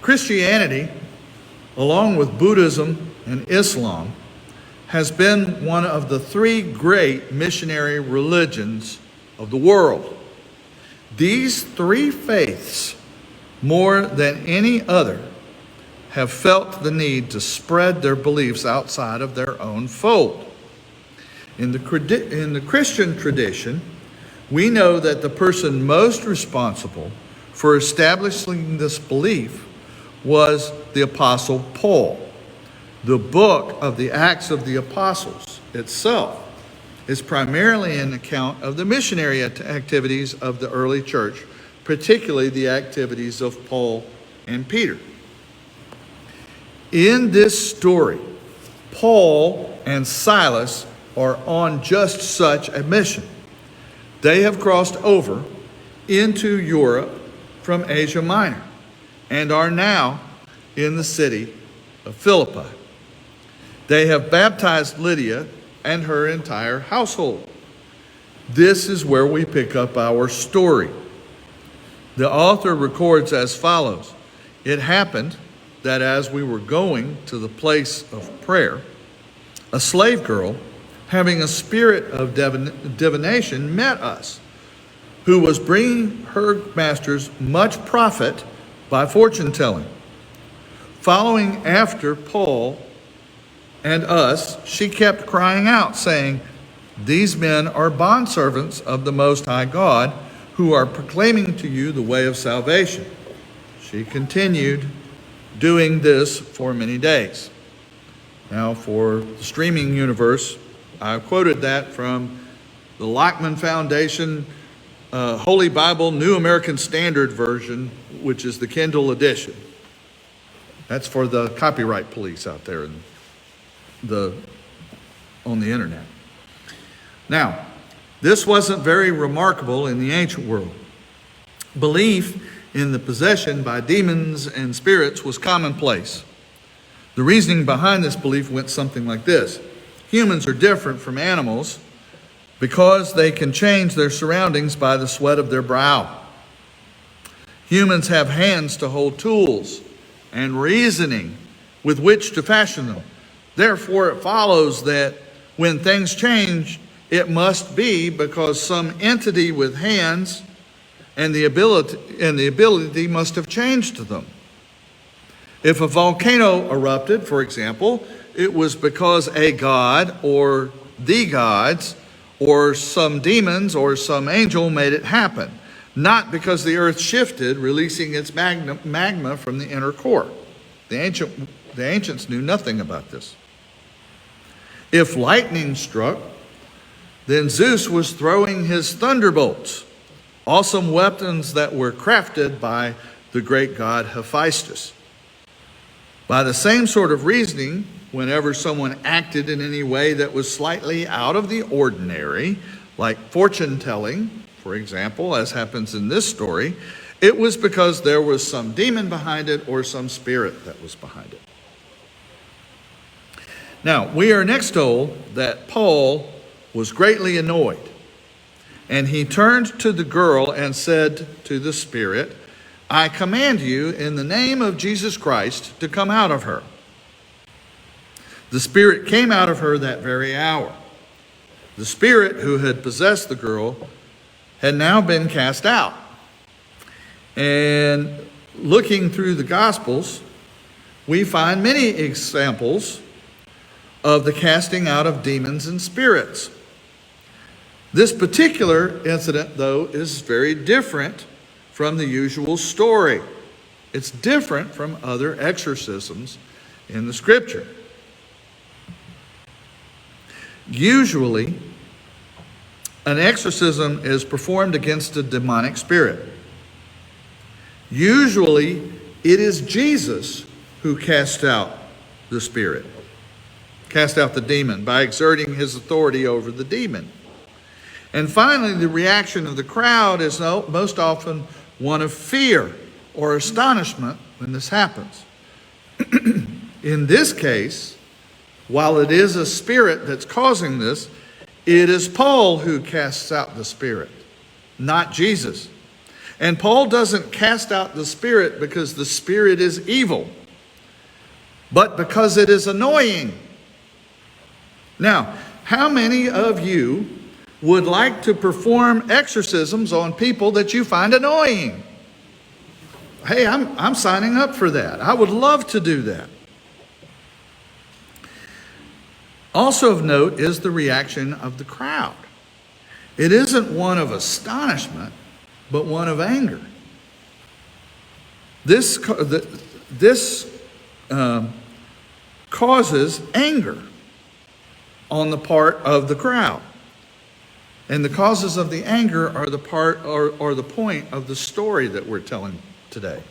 Christianity, along with Buddhism and Islam, has been one of the three great missionary religions of the world. These three faiths, more than any other, have felt the need to spread their beliefs outside of their own fold. In the Christian tradition, we know that the person most responsible for establishing this belief was the Apostle Paul. The book of the Acts of the Apostles itself is primarily an account of the missionary activities of the early church, particularly the activities of Paul and Peter. In this story, Paul and Silas are on just such a mission. They have crossed over into Europe from Asia Minor and are now in the city of Philippi. They have baptized Lydia and her entire household. This is where we pick up our story. The author records as follows: "It happened that as we were going to the place of prayer, a slave girl, having a spirit of divination, met us, who was bringing her masters much profit by fortune telling. Following after Paul and us, she kept crying out, saying, 'These men are bondservants of the Most High God, who are proclaiming to you the way of salvation.' She continued doing this for many days." Now, for the streaming universe, I quoted that from the Lockman Foundation Holy Bible New American Standard Version, which is the Kindle edition. That's for the copyright police out there on the internet. Now, this wasn't very remarkable in the ancient world. Belief in the possession by demons and spirits was commonplace. The reasoning behind this belief went something like this: humans are different from animals because they can change their surroundings by the sweat of their brow. Humans have hands to hold tools and reasoning with which to fashion them. Therefore, it follows that when things change, it must be because some entity with hands and the ability must have changed to them. If a volcano erupted, for example, it was because a god or the gods or some demons or some angel made it happen, not because the earth shifted, releasing its magma from the inner core. The ancients knew nothing about this. If lightning struck, then Zeus was throwing his thunderbolts, awesome weapons that were crafted by the great god Hephaestus. By the same sort of reasoning, whenever someone acted in any way that was slightly out of the ordinary, like fortune telling, for example, as happens in this story, it was because there was some demon behind it or some spirit that was behind it. Now, we are next told that Paul was greatly annoyed, and he turned to the girl and said to the spirit, "I command you in the name of Jesus Christ to come out of her." The spirit came out of her that very hour. The spirit who had possessed the girl had now been cast out. And looking through the Gospels, we find many examples of the casting out of demons and spirits. This particular incident, though, is very different from the usual story. It's different from other exorcisms in the Scripture. Usually, an exorcism is performed against a demonic spirit. Usually, it is Jesus who casts out the spirit, cast out the demon by exerting his authority over the demon. And finally, the reaction of the crowd is most often one of fear or astonishment when this happens. In this case, while it is a spirit that's causing this, it is Paul who casts out the spirit, not Jesus. And Paul doesn't cast out the spirit because the spirit is evil, but because it is annoying. Now, how many of you would like to perform exorcisms on people that you find annoying? Hey, I'm signing up for that. I would love to do that. Also of note is the reaction of the crowd. It isn't one of astonishment, but one of anger. This causes anger on the part of the crowd. And the causes of the anger are the part or the point of the story that we're telling today.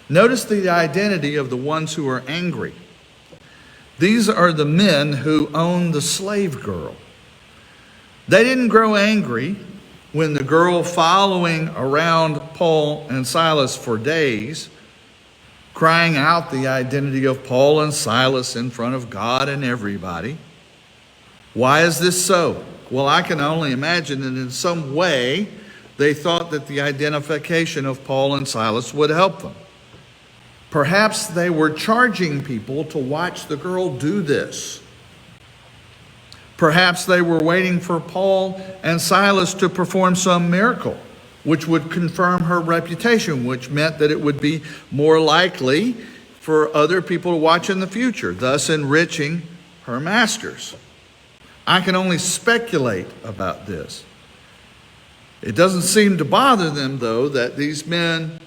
Notice the identity of the ones who are angry. These are the men who own the slave girl. They didn't grow angry when the girl following around Paul and Silas for days, crying out the identity of Paul and Silas in front of God and everybody. Why is this so? Well, I can only imagine that in some way they thought that the identification of Paul and Silas would help them. Perhaps they were charging people to watch the girl do this. Perhaps they were waiting for Paul and Silas to perform some miracle, which would confirm her reputation, which meant that it would be more likely for other people to watch in the future, thus enriching her masters. I can only speculate about this. It doesn't seem to bother them, though, that these men,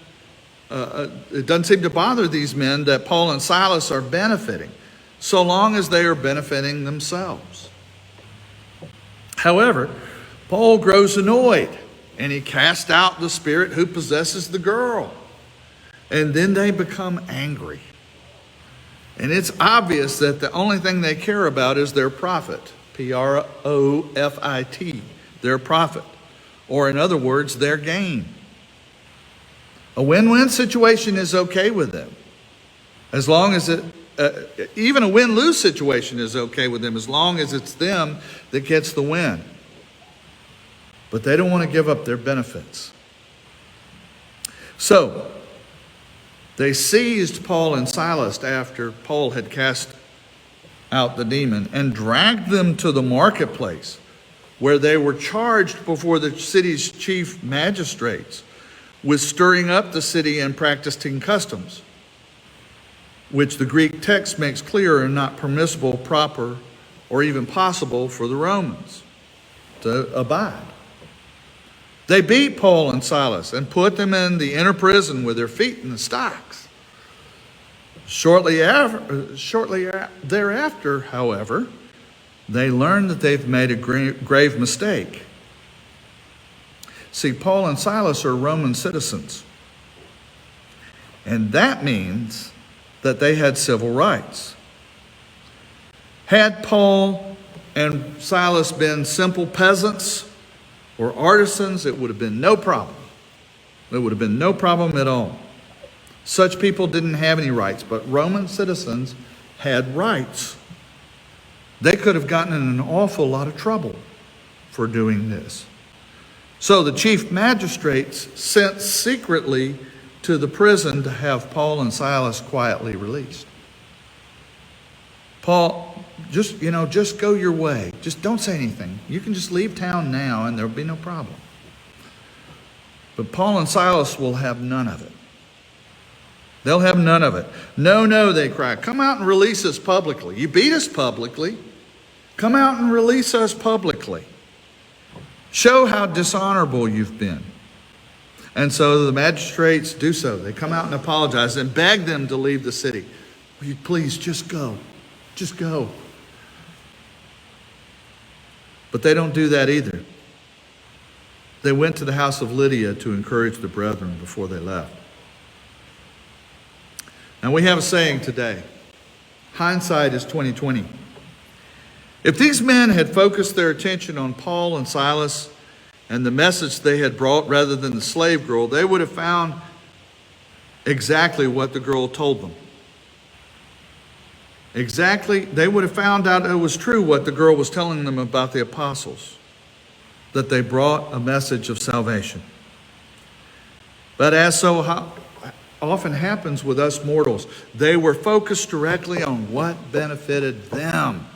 it doesn't seem to bother these men that Paul and Silas are benefiting, so long as they are benefiting themselves. However, Paul grows annoyed, and he casts out the spirit who possesses the girl. And then they become angry. And it's obvious that the only thing they care about is their profit. Profit, their profit. Or in other words, their gain. A win-win situation is okay with them. As long as even a win-lose situation is okay with them, as long as it's them that gets the win. But they don't want to give up their benefits. So, they seized Paul and Silas after Paul had cast out the demon and dragged them to the marketplace, where they were charged before the city's chief magistrates with stirring up the city and practicing customs, which the Greek text makes clear are not permissible, proper, or even possible for the Romans to abide. They beat Paul and Silas and put them in the inner prison with their feet in the stocks. Shortly thereafter, however, they learn that they've made a grave mistake. See, Paul and Silas are Roman citizens. And that means that they had civil rights. Had Paul and Silas been simple peasants or artisans, it would have been no problem. There would have been no problem at all. Such people didn't have any rights, but Roman citizens had rights. They could have gotten in an awful lot of trouble for doing this. So the chief magistrates sent secretly to the prison to have Paul and Silas quietly released. Paul, just go your way. Just don't say anything. You can just leave town now and there'll be no problem. But Paul and Silas will have none of it. They'll have none of it. No, they cry. Come out and release us publicly. You beat us publicly. Come out and release us publicly. Show how dishonorable you've been. And so the magistrates do so. They come out and apologize and beg them to leave the city. Will you please just go? Just go. But they don't do that either. They went to the house of Lydia to encourage the brethren before they left. Now we have a saying today, hindsight is 20/20. If these men had focused their attention on Paul and Silas and the message they had brought rather than the slave girl, they would have found exactly what the girl told them. They would have found out it was true what the girl was telling them about the apostles, that they brought a message of salvation. But as so often happens with us mortals, they were focused directly on what benefited them.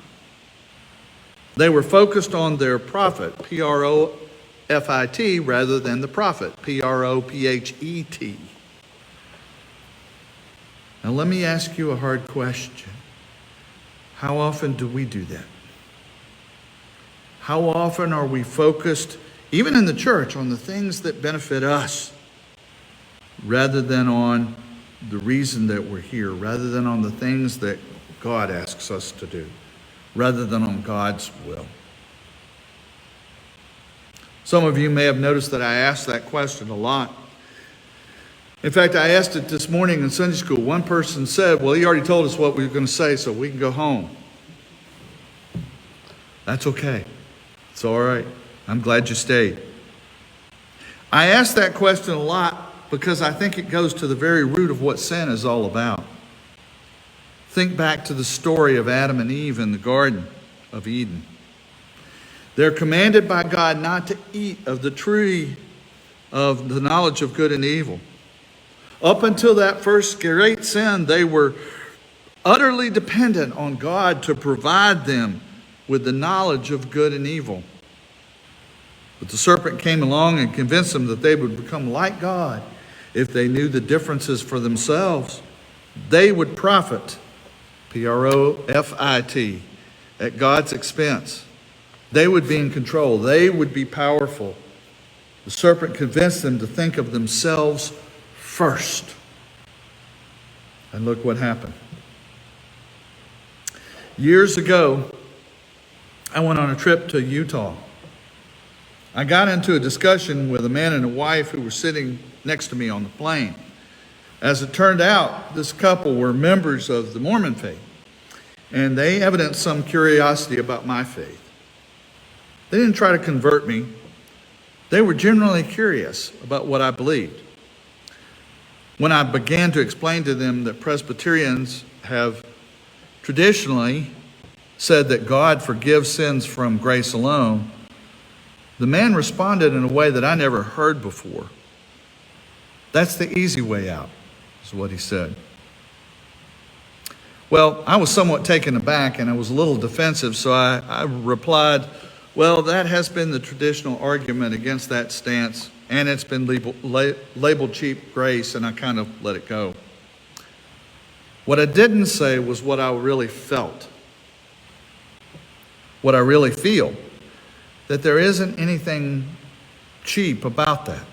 They were focused on their profit, P-R-O-F-I-T, rather than the prophet, P-R-O-P-H-E-T. Now let me ask you a hard question. How often do we do that? How often are we focused, even in the church, on the things that benefit us, rather than on the reason that we're here, rather than on the things that God asks us to do, rather than on God's will? Some of you may have noticed that I asked that question a lot. In fact, I asked it this morning in Sunday school. One person said, well, he already told us what we were going to say, so we can go home. That's okay. It's all right. I'm glad you stayed. I asked that question a lot because I think it goes to the very root of what sin is all about. Think back to the story of Adam and Eve in the Garden of Eden. They're commanded by God not to eat of the tree of the knowledge of good and evil. Up until that first great sin, they were utterly dependent on God to provide them with the knowledge of good and evil. But the serpent came along and convinced them that they would become like God if they knew the differences for themselves. They would profit, P-R-O-F-I-T, at God's expense. They would be in control. They would be powerful. The serpent convinced them to think of themselves first. And look what happened. Years ago, I went on a trip to Utah. I got into a discussion with a man and a wife who were sitting next to me on the plane. As it turned out, this couple were members of the Mormon faith, and they evidenced some curiosity about my faith. They didn't try to convert me. They were genuinely curious about what I believed. When I began to explain to them that Presbyterians have traditionally said that God forgives sins from grace alone, the man responded in a way that I never heard before. That's the easy way out, is what he said. Well, I was somewhat taken aback and I was a little defensive, so I replied, well, that has been the traditional argument against that stance, and it's been labeled cheap grace, and I kind of let it go. What I didn't say was what I really felt, what I really feel, that there isn't anything cheap about that.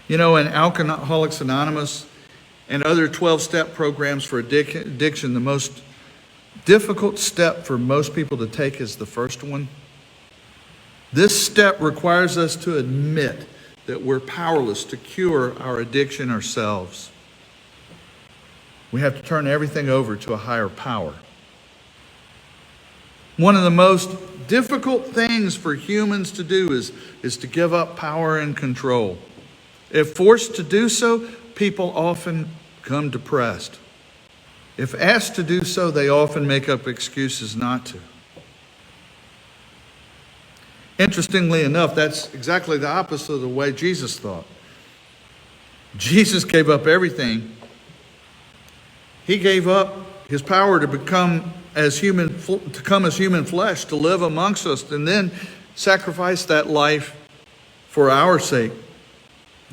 You know, in Alcoholics Anonymous and other 12-step programs for addiction, the most difficult step for most people to take is the first one. This step requires us to admit that we're powerless to cure our addiction ourselves. We have to turn everything over to a higher power. One of the most difficult things for humans to do is to give up power and control. If forced to do so, people often become depressed. If asked to do so, they often make up excuses not to. Interestingly enough, that's exactly the opposite of the way Jesus thought. Jesus gave up everything. He gave up his power to come as human flesh, to live amongst us, and then sacrifice that life for our sake.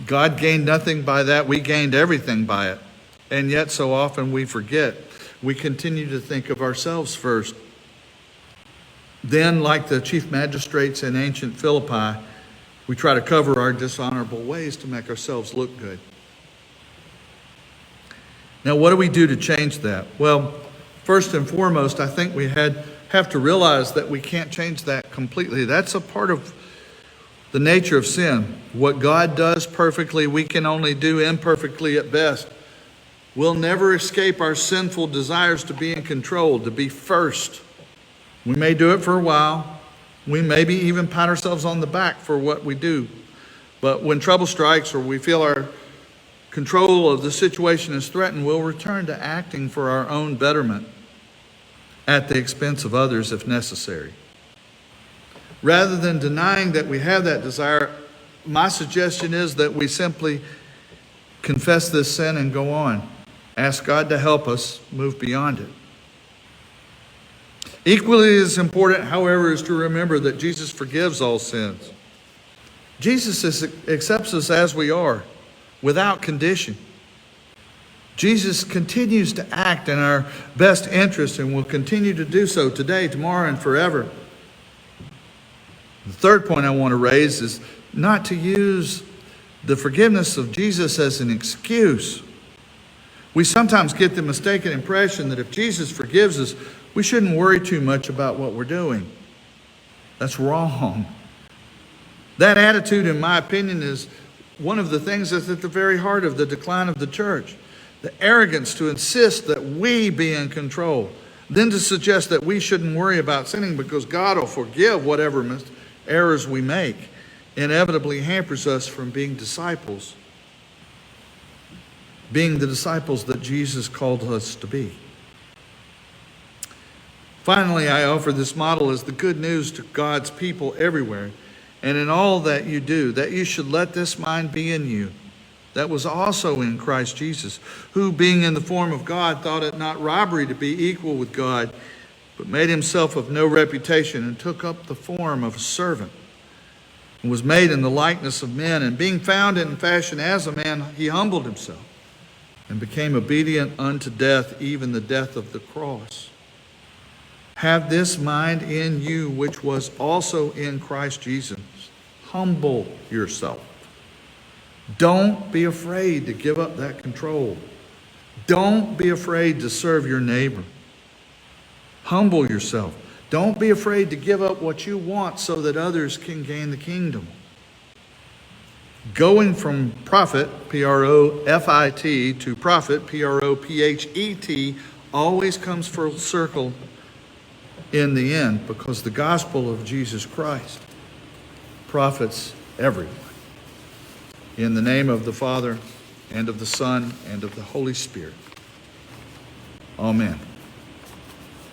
God gained nothing by that. We gained everything by it. And yet so often we forget. We continue to think of ourselves first. Then, like the chief magistrates in ancient Philippi, we try to cover our dishonorable ways to make ourselves look good. Now, what do we do to change that? Well, first and foremost, I think we have to realize that we can't change that completely. That's a part of the nature of sin. What God does perfectly, we can only do imperfectly at best. We'll never escape our sinful desires to be in control, to be first. We may do it for a while. We maybe even pat ourselves on the back for what we do. But when trouble strikes or we feel our control of the situation is threatened, we'll return to acting for our own betterment at the expense of others if necessary. Rather than denying that we have that desire, my suggestion is that we simply confess this sin and go on. Ask God to help us move beyond it. Equally as important, however, is to remember that Jesus forgives all sins. Jesus accepts us as we are, without condition. Jesus continues to act in our best interest and will continue to do so today, tomorrow, and forever. The third point I want to raise is not to use the forgiveness of Jesus as an excuse. We sometimes get the mistaken impression that if Jesus forgives us, we shouldn't worry too much about what we're doing. That's wrong. That attitude, in my opinion, is one of the things that's at the very heart of the decline of the church. The arrogance to insist that we be in control, then to suggest that we shouldn't worry about sinning because God will forgive whatever errors we make, inevitably hampers us from being disciples, being the disciples that Jesus called us to be. Finally, I offer this model as the good news to God's people everywhere and in all that you do, that you should let this mind be in you, that was also in Christ Jesus, who, being in the form of God, thought it not robbery to be equal with God, but made himself of no reputation and took up the form of a servant, and was made in the likeness of men. And being found in fashion as a man, he humbled himself and became obedient unto death, even the death of the cross. Have this mind in you, which was also in Christ Jesus. Humble yourself. Don't be afraid to give up that control. Don't be afraid to serve your neighbor. Humble yourself. Don't be afraid to give up what you want so that others can gain the kingdom. Going from prophet, P-R-O-F-I-T, to prophet, P-R-O-P-H-E-T, always comes full circle in the end, because the gospel of Jesus Christ profits everyone. In the name of the Father, and of the Son, and of the Holy Spirit. Amen.